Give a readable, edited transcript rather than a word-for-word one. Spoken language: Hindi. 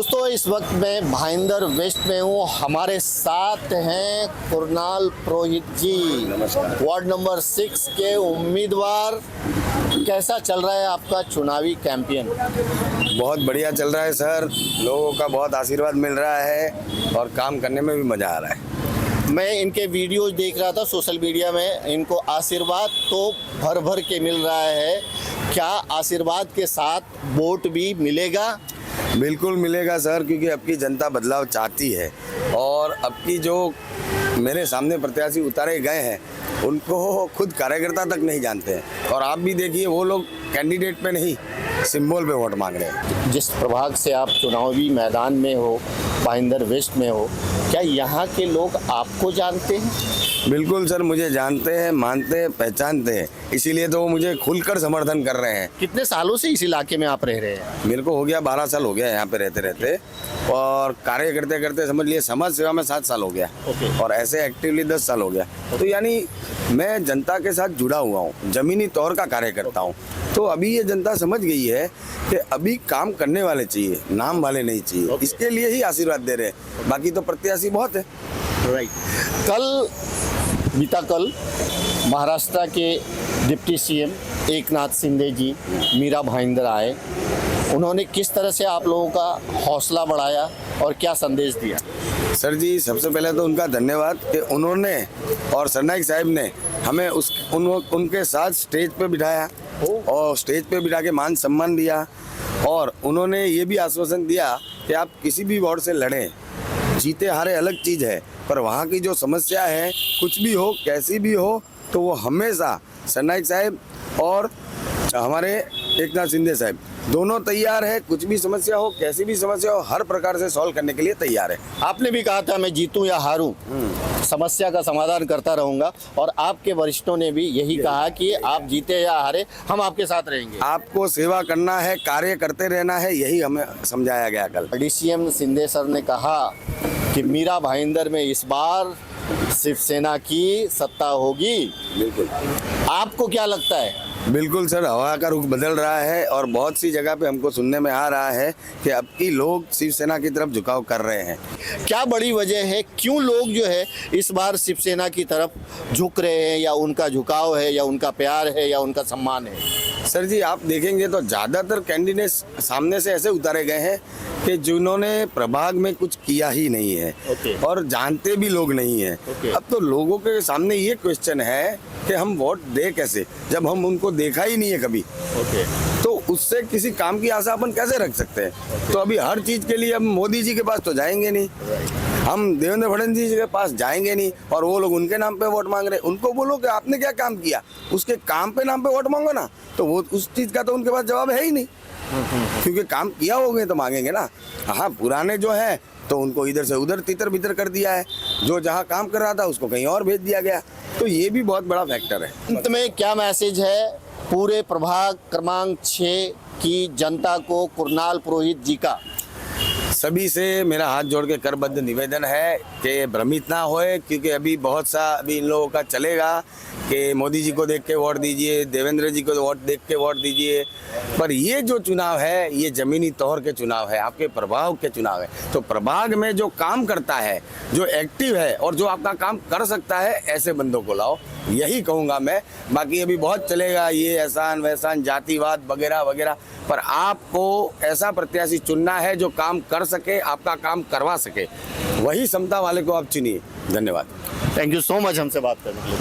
दोस्तों इस वक्त मैं भाईंदर वेस्ट में हूँ। हमारे साथ हैं कुरनाल पुरोहित जी, वार्ड नंबर 6 के उम्मीदवार। कैसा चल रहा है आपका चुनावी कैंपेन? बहुत बढ़िया चल रहा है सर, लोगों का बहुत आशीर्वाद मिल रहा है और काम करने में भी मज़ा आ रहा है। मैं इनके वीडियोज देख रहा था सोशल मीडिया में, इनको आशीर्वाद तो भर भर के मिल रहा है। क्या आशीर्वाद के साथ वोट भी मिलेगा? बिल्कुल मिलेगा सर, क्योंकि अब की जनता बदलाव चाहती है और अब की जो मेरे सामने प्रत्याशी उतारे गए हैं उनको खुद कार्यकर्ता तक नहीं जानते हैं। और आप भी देखिए, वो लोग कैंडिडेट पे नहीं, सिंबल पे वोट मांग रहे हैं। जिस प्रभाग से आप चुनावी मैदान में हो, भाईंदर वेस्ट में हो, क्या यहाँ के लोग आपको जानते हैं? बिल्कुल सर, मुझे जानते हैं, मानते हैं, पहचानते हैं, इसीलिए तो वो मुझे खुलकर समर्थन कर रहे हैं। कितने सालों से इस इलाके में आप रह रहे हैं? मेरे को हो गया 12 साल हो गया यहाँ पे रहते रहते, और कार्य करते करते समझ लिए समाज सेवा में 7 साल हो गया। और ऐसे एक्टिवली 10 साल हो गया। तो यानी मैं जनता के साथ जुड़ा हुआ हूँ, जमीनी तौर का कार्य करता हूँ। तो अभी ये जनता समझ गई है कि अभी काम करने वाले चाहिए, नाम वाले नहीं चाहिए। इसके लिए ही आशीर्वाद दे रहे हैं, बाकी तो प्रत्याशी बहुत है। राइट। बीता कल महाराष्ट्र के डिप्टी सीएम एकनाथ शिंदे जी मीरा भाईंदर आए। उन्होंने किस तरह से आप लोगों का हौसला बढ़ाया और क्या संदेश दिया? सर जी, सबसे पहले तो उनका धन्यवाद कि उन्होंने और सरनाइक साहब ने हमें उनके साथ स्टेज पे बिठाया और स्टेज पे बिठा के मान सम्मान दिया। और उन्होंने ये भी आश्वासन दिया कि आप किसी भी वार्ड से लड़ें, जीते हारे अलग चीज़ है, पर वहाँ की जो समस्या है, कुछ भी हो कैसी भी हो, तो वो हमेशा सरनाइक साहब और हमारे एकनाथ शिंदे साहब दोनों तैयार है। कुछ भी समस्या हो, कैसी भी समस्या हो, हर प्रकार से सॉल्व करने के लिए तैयार है। आपने भी कहा था मैं जीतूं या हारूं, समस्या का समाधान करता रहूंगा, और आपके वरिष्ठों ने भी यही कहा कि आप जीते या हारे हम आपके साथ रहेंगे। आपको सेवा करना है, कार्य करते रहना है, यही हमें समझाया गया कल। डीसीएम शिंदे सर ने कहा कि मीरा भाईंदर में इस बार शिवसेना की सत्ता होगी। बिल्कुल। आपको क्या लगता है? बिल्कुल सर, हवा का रुख बदल रहा है और बहुत सी जगह पे हमको सुनने में आ रहा है कि अब की लोग शिवसेना की तरफ झुकाव कर रहे हैं। क्या बड़ी वजह है, क्यों लोग जो है इस बार शिवसेना की तरफ झुक रहे हैं? या उनका झुकाव है, या उनका प्यार है, या उनका सम्मान है? सर जी, आप देखेंगे तो ज़्यादातर कैंडिडेट्स सामने से ऐसे उतारे गए हैं कि जिन्होंने प्रभाग में कुछ किया ही नहीं है और जानते भी लोग नहीं हैं। अब तो लोगों के सामने ये क्वेश्चन है कि हम वोट दे कैसे, जब हम उनको देखा ही नहीं है कभी। तो उससे किसी काम की आशा अपन कैसे रख सकते हैं? तो अभी हर चीज़ के लिए हम मोदी जी के पास तो जाएंगे नहीं, हम देवेंद्र फडणवीस जी के पास जाएंगे नहीं, और वो लोग उनके नाम पे वोट मांग रहे हैं। उनको बोलो कि आपने क्या काम किया, उसके काम पे नाम पे वोट मांगो ना, तो वो उस चीज़ का तो उनके पास जवाब है ही नहीं, क्योंकि काम किया होगे तो मांगेंगे ना। हाँ, पुराने जो है तो उनको इधर से उधर तितर बितर कर दिया है, जो जहाँ काम कर रहा था उसको कहीं और भेज दिया गया। तो ये भी बहुत बड़ा फैक्टर है। अंत में क्या मैसेज है पूरे प्रभाग क्रमांक 6 की जनता को कुरनाल पुरोहित जी का? सभी से मेरा हाथ जोड़ के करबद्ध निवेदन है कि भ्रमित ना होए, क्योंकि अभी बहुत सा अभी इन लोगों का चलेगा कि मोदी जी को देख के वोट दीजिए, देवेंद्र जी को वोट देख के वोट दीजिए। पर ये जो चुनाव है, ये ज़मीनी तौर के चुनाव है, आपके प्रभाव के चुनाव है। तो प्रभाग में जो काम करता है, जो एक्टिव है और जो आपका काम कर सकता है, ऐसे बंदों को लाओ, यही कहूँगा मैं। बाकी अभी बहुत चलेगा ये एहसान वहसान, जातिवाद वगैरह वगैरह, पर आपको ऐसा प्रत्याशी चुनना है जो काम कर सके, आपका काम करवा सके। वही क्षमता वाले को आप चुनिए। धन्यवाद। थैंक यू सो मच हमसे बात करने के लिए।